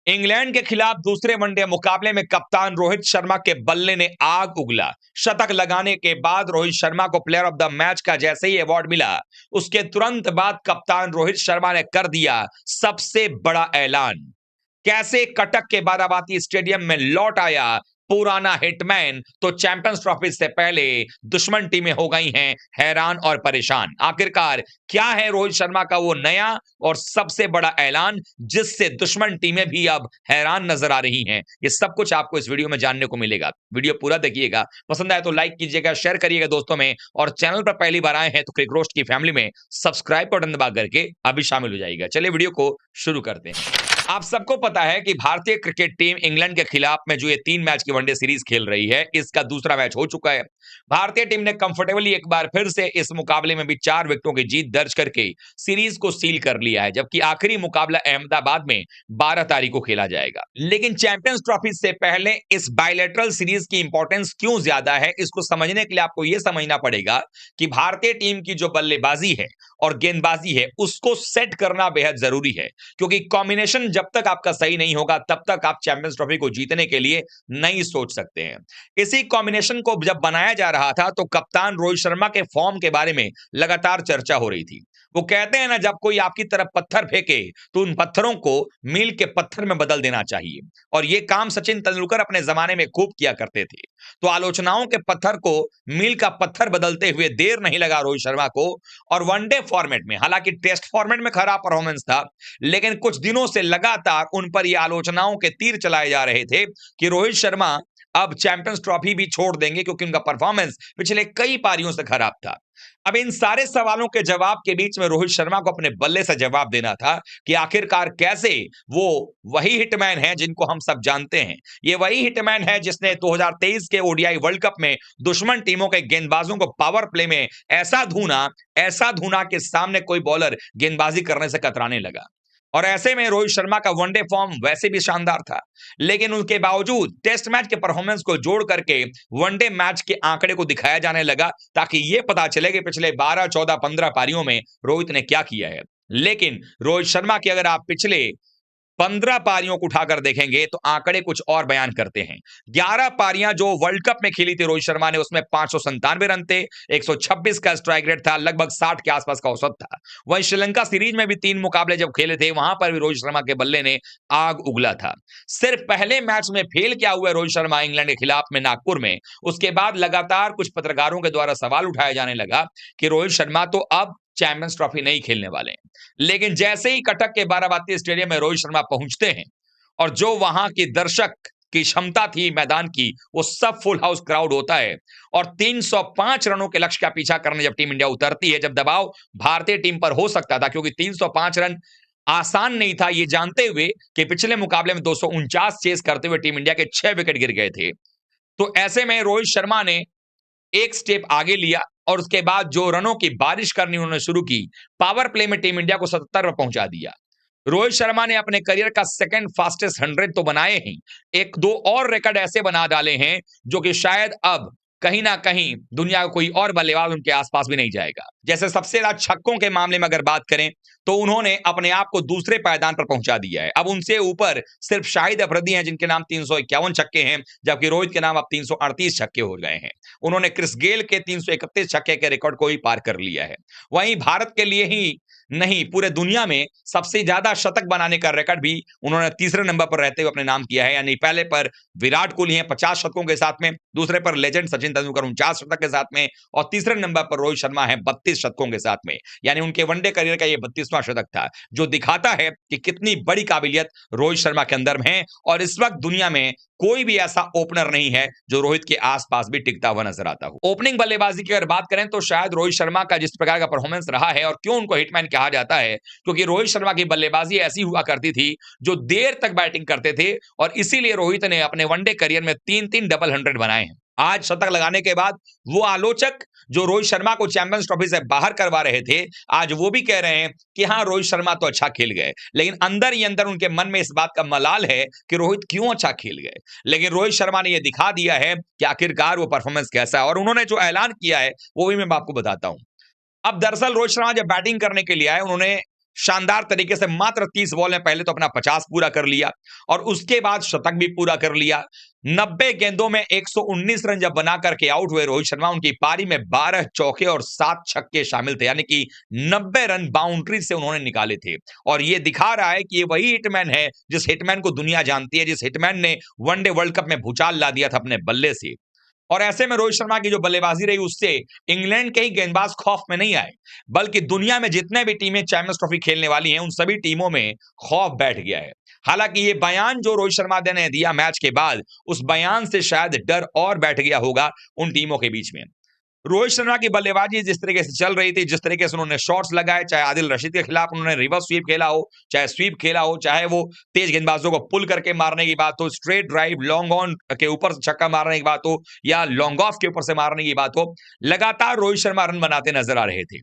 England के खिलाफ दूसरे वनडे मुकाबले में कप्तान रोहित शर्मा के बल्ले ने आग उगला। शतक लगाने के बाद रोहित शर्मा को प्लेयर ऑफ द मैच का जैसे ही अवार्ड मिला, उसके तुरंत बाद कप्तान रोहित शर्मा ने कर दिया सबसे बड़ा ऐलान। कैसे कटक के बाराबाती स्टेडियम में लौट आया पुराना हिटमैन, तो चैंपियंस ट्रॉफी से पहले दुश्मन टीमें हो गई हैं हैरान और परेशान। आखिरकार क्या है रोहित शर्मा का वो नया और सबसे बड़ा ऐलान, जिससे दुश्मन टीमें भी अब हैरान नजर आ रही हैं? ये सब कुछ आपको इस वीडियो में जानने को मिलेगा। वीडियो पूरा देखिएगा, पसंद आए तो लाइक कीजिएगा, शेयर करिएगा दोस्तों में, और चैनल पर पहली बार आए हैं तो क्रिक रोस्ट की फैमिली में सब्सक्राइब बटन दबा करके अभी शामिल हो जाइएगा। चलिए वीडियो को शुरू करते हैं। आप सबको पता है कि भारतीय क्रिकेट टीम इंग्लैंड के खिलाफ में जो ये 3 मैच की वनडे सीरीज खेल रही है, इसका दूसरा मैच हो चुका है। भारतीय टीम ने कंफर्टेबली एक बार फिर से इस मुकाबले में भी 4 विकेटों की जीत दर्ज करके सीरीज को सील कर लिया है, जबकि आखिरी मुकाबला अहमदाबाद में 12 तारीख को खेला जाएगा। लेकिन चैंपियंस ट्रॉफी से पहले इस बायलैटरल सीरीज की इंपॉर्टेंस क्यों ज्यादा है, इसको समझने के लिए आपको यह समझना पड़ेगा कि भारतीय टीम की जो बल्लेबाजी है और गेंदबाजी है, उसको सेट करना बेहद जरूरी है, क्योंकि कॉम्बिनेशन जब तक आपका सही नहीं होगा तब तक आप चैंपियंस ट्रॉफी को जीतने के लिए नहीं सोच सकते हैं। इसी कॉम्बिनेशन को जब बनाया जा रहा था तो कप्तान रोहित शर्मा के फॉर्म के बारे में लगातार चर्चा हो रही थी। वो कहते हैं ना, जब कोई आपकी तरफ पत्थर फेंके तो उन पत्थरों को मील के पत्थर में बदल देना चाहिए, और ये काम सचिन तेंदुलकर अपने जमाने में खूब किया करते थे। तो आलोचनाओं के पत्थर को मील का पत्थर बदलते हुए देर नहीं लगा रोहित शर्मा को, और वनडे फॉर्मेट में, हालांकि टेस्ट फॉर्मेट में खराब परफॉर्मेंस था, लेकिन कुछ दिनों से लगातार उन पर यह आलोचनाओं के तीर चलाए जा रहे थे कि रोहित शर्मा अब चैंपियंस ट्रॉफी भी छोड़ देंगे क्योंकि उनका परफॉर्मेंस पिछले कई पारियों से खराब था। अब इन सारे सवालों के जवाब के बीच में रोहित शर्मा को अपने बल्ले से जवाब देना था कि आखिरकार कैसे वो वही हिटमैन है जिनको हम सब जानते हैं। ये वही हिटमैन है जिसने 2023 के ओडीआई वर्ल्ड कप में दुश्मन टीमों के गेंदबाजों को पावर प्ले में ऐसा धुना कि सामने कोई बॉलर गेंदबाजी करने से कतराने लगा। और ऐसे में रोहित शर्मा का वनडे फॉर्म वैसे भी शानदार था, लेकिन उनके बावजूद टेस्ट मैच के परफॉर्मेंस को जोड़ करके वनडे मैच के आंकड़े को दिखाया जाने लगा, ताकि यह पता चले कि पिछले 12, 14, 15 पारियों में रोहित ने क्या किया है। लेकिन रोहित शर्मा की अगर आप पिछले 15 पारियों को उठाकर देखेंगे तो आंकड़े कुछ और बयान करते हैं। 11 पारियां जो वर्ल्ड कप में खेली थी रोहित शर्मा ने, उसमें 597 रन थे, 126 का स्ट्राइक रेट था, लगभग 60 के आसपास का औसत था। वहीं श्रीलंका सीरीज में भी 3 मुकाबले जब खेले थे, वहां पर भी रोहित शर्मा के बल्ले ने आग उगला था। सिर्फ पहले मैच में फेल क्या हुआ रोहित शर्मा इंग्लैंड के खिलाफ में नागपुर में, उसके बाद लगातार कुछ पत्रकारों के द्वारा सवाल उठाया जाने लगा कि रोहित शर्मा तो अब चैंपियंस ट्रॉफी नहीं खेलने वाले हैं। लेकिन जैसे ही कटक के बाराबाती स्टेडियम में रोहित शर्मा पहुंचते हैं, और जो वहां की दर्शक की क्षमता थी मैदान की, वो सब फुल हाउस क्राउड होता है, और 305 रनों के लक्ष्य का पीछा करने जब टीम इंडिया उतरती है, जब दबाव भारतीय टीम पर हो सकता था, क्योंकि 305 रन आसान नहीं था, ये जानते हुए कि पिछले मुकाबले में 249 चेस करते हुए टीम इंडिया के 6 विकेट गिर गए थे। तो ऐसे में रोहित शर्मा ने एक स्टेप आगे लिया, और उसके बाद जो रनों की बारिश करनी उन्होंने शुरू की, पावर प्ले में टीम इंडिया को 77 पर पहुंचा दिया। रोहित शर्मा ने अपने करियर का सेकंड फास्टेस्ट 100 तो बनाए ही, एक दो और रिकॉर्ड ऐसे बना डाले हैं जो कि शायद अब कहीं ना कहीं दुनिया का कोई और बल्लेबाज उनके आसपास भी नहीं जाएगा। जैसे सबसे ज्यादा छक्कों के मामले में अगर बात करें तो उन्होंने अपने आप को दूसरे पायदान पर पहुंचा दिया है। अब उनसे ऊपर सिर्फ शाहिद अफरीदी हैं जिनके नाम 351 छक्के हैं, जबकि रोहित के नाम अब 338 छक्के हो गए हैं। उन्होंने क्रिस गेल के 331 छक्के के रिकॉर्ड को ही पार कर लिया है। वहीं भारत के लिए ही नहीं, पूरे दुनिया में सबसे ज्यादा शतक बनाने का रिकॉर्ड भी उन्होंने तीसरे नंबर पर रहते हुए अपने नाम किया है। यानी पहले पर विराट कोहली हैं 50 शतकों के साथ में, दूसरे पर लेजेंड सचिन तेंदुलकर 49 शतक के साथ में, और तीसरे नंबर पर रोहित शर्मा है 32 शतकों के साथ में। यानी उनके वनडे करियर का ये 32वां शतक था, जो दिखाता है कि कितनी बड़ी काबिलियत रोहित शर्मा के अंदर है। और इस वक्त दुनिया में कोई भी ऐसा ओपनर नहीं है जो रोहित के आसपास भी टिकता हुआ नजर आता हो। ओपनिंग बल्लेबाजी की अगर बात करें तो शायद रोहित शर्मा का जिस प्रकार का परफॉर्मेंस रहा है, और क्यों उनको हिटमैन कहा जाता है, क्योंकि रोहित शर्मा की बल्लेबाजी ऐसी हुआ करती थी जो देर तक बैटिंग करते थे, और इसीलिए रोहित ने अपने वनडे करियर में 3-3 डबल 100 बनाए हैं। आज शतक लगाने के बाद वो आलोचक जो रोहित शर्मा को चैंपियंस ट्रॉफी से बाहर करवा रहे थे, आज वो भी कह रहे हैं कि हाँ, रोहित शर्मा तो अच्छा खेल गए, लेकिन अंदर ही अंदर उनके मन में इस बात का मलाल है कि रोहित क्यों अच्छा खेल गए। लेकिन रोहित शर्मा ने यह दिखा दिया है कि आखिरकार वो परफॉर्मेंस कैसा है, और उन्होंने जो ऐलान किया है वो भी मैं आपको बताता हूं। अब दरअसल रोहित शर्मा जब बैटिंग करने के लिए आए, उन्होंने शानदार तरीके से मात्र 30 बॉल में पहले तो अपना 50 पूरा कर लिया और उसके बाद शतक भी पूरा कर लिया। 90 गेंदों में 119 रन जब बना करके आउट हुए रोहित शर्मा, उनकी पारी में 12 चौके और 7 छक्के शामिल थे, यानी कि 90 रन बाउंड्री से उन्होंने निकाले थे। और ये दिखा रहा है कि ये वही हिटमैन है जिस हिटमैन को दुनिया जानती है, जिस हिटमैन ने वनडे वर्ल्ड कप में भूचाल ला दिया था अपने बल्ले से। और ऐसे में रोहित शर्मा की जो बल्लेबाजी रही, उससे इंग्लैंड के ही गेंदबाज खौफ में नहीं आए, बल्कि दुनिया में जितने भी टीमें चैंपियंस ट्रॉफी खेलने वाली हैं, उन सभी टीमों में खौफ बैठ गया है। हालांकि ये बयान जो रोहित शर्मा ने दिया मैच के बाद, उस बयान से शायद डर और बैठ गया होगा उन टीमों के बीच में। रोहित शर्मा की बल्लेबाजी जिस तरीके से चल रही थी, जिस तरीके से उन्होंने शॉट्स लगाए, चाहे आदिल रशीद के खिलाफ उन्होंने रिवर्स स्वीप खेला हो, चाहे स्वीप खेला हो, चाहे वो तेज गेंदबाजों को पुल करके मारने की बात हो, स्ट्रेट ड्राइव लॉन्ग ऑन के ऊपर से छक्का मारने की बात हो, या लॉन्ग ऑफ के ऊपर से मारने की बात हो, लगातार रोहित शर्मा रन बनाते नजर आ रहे थे।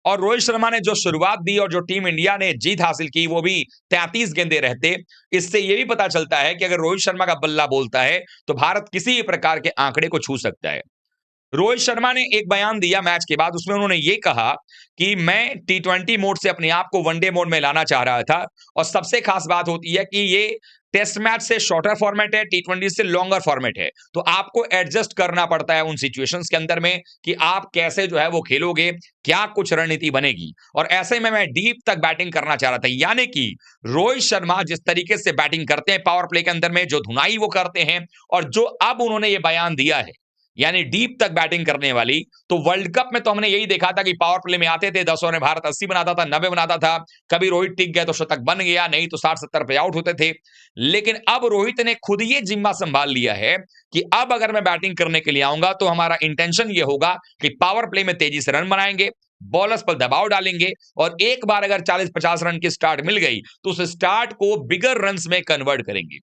और रोहित शर्मा ने जो शुरुआत दी और जो टीम इंडिया ने जीत हासिल की, वो भी 33 गेंदे रहते। इससे यह भी पता चलता है कि अगर रोहित शर्मा का बल्ला बोलता है तो भारत किसी भी प्रकार के आंकड़े को छू सकता है। रोहित शर्मा ने एक बयान दिया मैच के बाद, उसमें उन्होंने ये कहा कि मैं टी20 मोड से अपने आप को वनडे मोड में लाना चाह रहा था, और सबसे खास बात होती है कि ये टेस्ट मैच से शॉर्टर फॉर्मेट है, टी20 से लॉन्गर फॉर्मेट है, तो आपको एडजस्ट करना पड़ता है उन सिचुएशंस के अंदर में कि आप कैसे जो है वो खेलोगे, क्या कुछ रणनीति बनेगी। और ऐसे में मैं डीप तक बैटिंग करना चाह रहा था, यानी कि रोहित शर्मा जिस तरीके से बैटिंग करते हैं पावर प्ले के अंदर में, जो धुनाई वो करते हैं, और जो अब उन्होंने ये बयान दिया है यानी डीप तक बैटिंग करने वाली, तो वर्ल्ड कप में तो हमने यही देखा था कि पावर प्ले में आते थे 10 ओवर में भारत 80 बनाता था, 90 बनाता था, कभी रोहित टिक गए तो शतक बन गया, नहीं तो 60-70 पे आउट होते थे। लेकिन अब रोहित ने खुद ये जिम्मा संभाल लिया है कि अब अगर मैं बैटिंग करने के लिए आऊंगा तो हमारा इंटेंशन ये होगा कि पावर प्ले में तेजी से रन बनाएंगे, बॉलर्स पर दबाव डालेंगे, और एक बार अगर 40-50 रन की स्टार्ट मिल गई तो उस स्टार्ट को बिगर रन्स में कन्वर्ट करेंगे।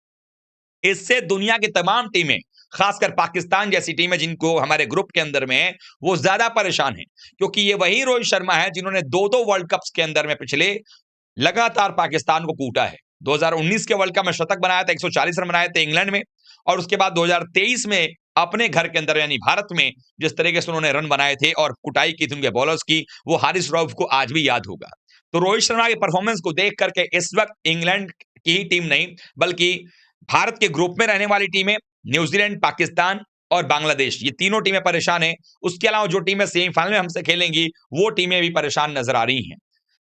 इससे दुनिया की तमाम टीमें, खासकर पाकिस्तान जैसी टीमें जिनको हमारे ग्रुप के अंदर में है, वो ज्यादा परेशान हैं, क्योंकि ये वही रोहित शर्मा है जिन्होंने दो वर्ल्ड कप्स के अंदर में पिछले लगातार पाकिस्तान को कूटा है। 2019 के वर्ल्ड कप में शतक बनाया था, 140 रन बनाए थे इंग्लैंड में, और उसके बाद 2023 में अपने घर के अंदर यानी भारत में जिस तरीके से उन्होंने रन बनाए थे और कुटाई की थी उनके बॉलर्स की, वो हारिस रऊफ को आज भी याद होगा। तो रोहित शर्मा की परफॉर्मेंस को देख करके इस वक्त इंग्लैंड की ही टीम नहीं, बल्कि भारत के ग्रुप में रहने वाली टीमें न्यूजीलैंड, पाकिस्तान और बांग्लादेश, ये तीनों टीमें परेशान हैं। उसके अलावा जो टीमें सेमीफाइनल में हमसे खेलेंगी, वो टीमें भी परेशान नजर आ रही हैं।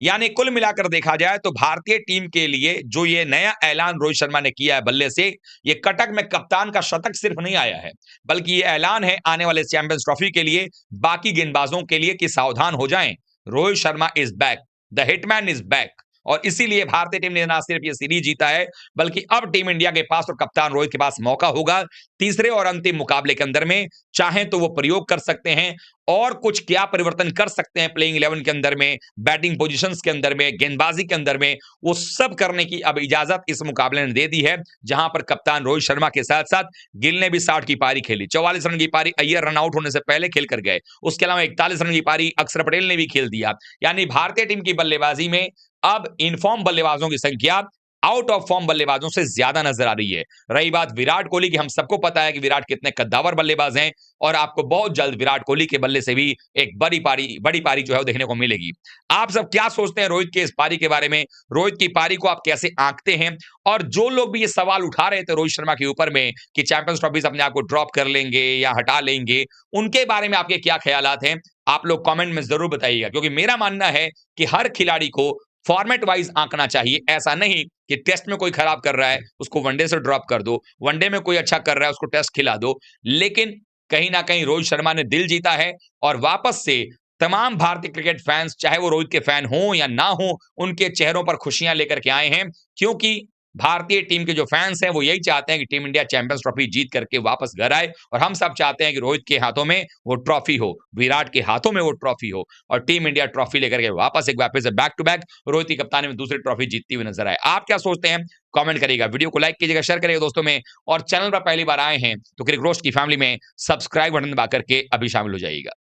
यानी कुल मिलाकर देखा जाए तो भारतीय टीम के लिए जो ये नया ऐलान रोहित शर्मा ने किया है बल्ले से, ये कटक में कप्तान का शतक सिर्फ नहीं आया है, बल्कि ये ऐलान है आने वाले चैंपियंस ट्रॉफी के लिए बाकी गेंदबाजों के लिए कि सावधान हो जाएं, Rohit Sharma is back, the hitman is back. और इसीलिए भारतीय टीम ने ना सिर्फ ये सीरीज जीता है, बल्कि अब टीम इंडिया के पास और कप्तान रोहित के पास मौका होगा तीसरे और अंतिम मुकाबले के अंदर में, चाहे तो वो प्रयोग कर सकते हैं और कुछ क्या परिवर्तन कर सकते हैं प्लेइंग 11 के अंदर में, बैटिंग पोजीशंस के अंदर में, गेंदबाजी के अंदर में, वो सब करने की अब इजाजत इस मुकाबले ने दे दी है, जहां पर कप्तान रोहित शर्मा के साथ साथ गिल ने भी 60 की पारी खेली, 44 रन की पारी अय्यर रन आउट होने से पहले खेल कर गए, उसके अलावा 41 रन की पारी अक्षर पटेल ने भी खेल दिया। यानी भारतीय टीम की बल्लेबाजी में अब इनफॉर्म बल्लेबाजों की संख्या आउट ऑफ फॉर्म बल्लेबाजों से ज्यादा नजर आ रही है। रही बात विराट कोहली की, हम सबको पता है कि विराट कितने कद्दावर बल्लेबाज हैं, और आपको बहुत जल्द विराट कोहली के बल्ले से भी एक बड़ी पारी जो है वो देखने को मिलेगी। आप सब क्या सोचते हैं रोहित के इस पारी के बारे में? रोहित की पारी को आप कैसे आंकते हैं? और जो लोग भी ये सवाल उठा रहे थे रोहित शर्मा के ऊपर में कि चैंपियंस ट्रॉफी अपने आप को ड्रॉप कर लेंगे या हटा लेंगे, उनके बारे में आपके क्या ख्यालात हैं? आप लोग कमेंट में जरूर बताइएगा, क्योंकि मेरा मानना है कि हर खिलाड़ी को फॉर्मेट वाइज आंकना चाहिए। ऐसा नहीं कि टेस्ट में कोई खराब कर रहा है उसको वनडे से ड्रॉप कर दो, वनडे में कोई अच्छा कर रहा है उसको टेस्ट खिला दो। लेकिन कहीं ना कहीं रोहित शर्मा ने दिल जीता है, और वापस से तमाम भारतीय क्रिकेट फैंस, चाहे वो रोहित के फैन हो या ना हो, उनके चेहरों पर खुशियां लेकर के आए हैं, क्योंकि भारतीय टीम के जो फैंस हैं वो यही चाहते हैं कि टीम इंडिया चैंपियंस ट्रॉफी जीत करके वापस घर आए, और हम सब चाहते हैं कि रोहित के हाथों में वो ट्रॉफी हो, विराट के हाथों में वो ट्रॉफी हो, और टीम इंडिया ट्रॉफी लेकर के वापस एक बार फिर से बैक टू बैक रोहित की कप्तानी में दूसरी ट्रॉफी जीतती हुई नजर आए। आप क्या सोचते हैं? कमेंट करिएगा, वीडियो को लाइक कीजिएगा, शेयर करिएगा दोस्तों में, और चैनल पर पहली बार आए हैं तो क्रिक रोस्ट की फैमिली में सब्सक्राइब बटन दबा करके अभी शामिल हो जाइएगा।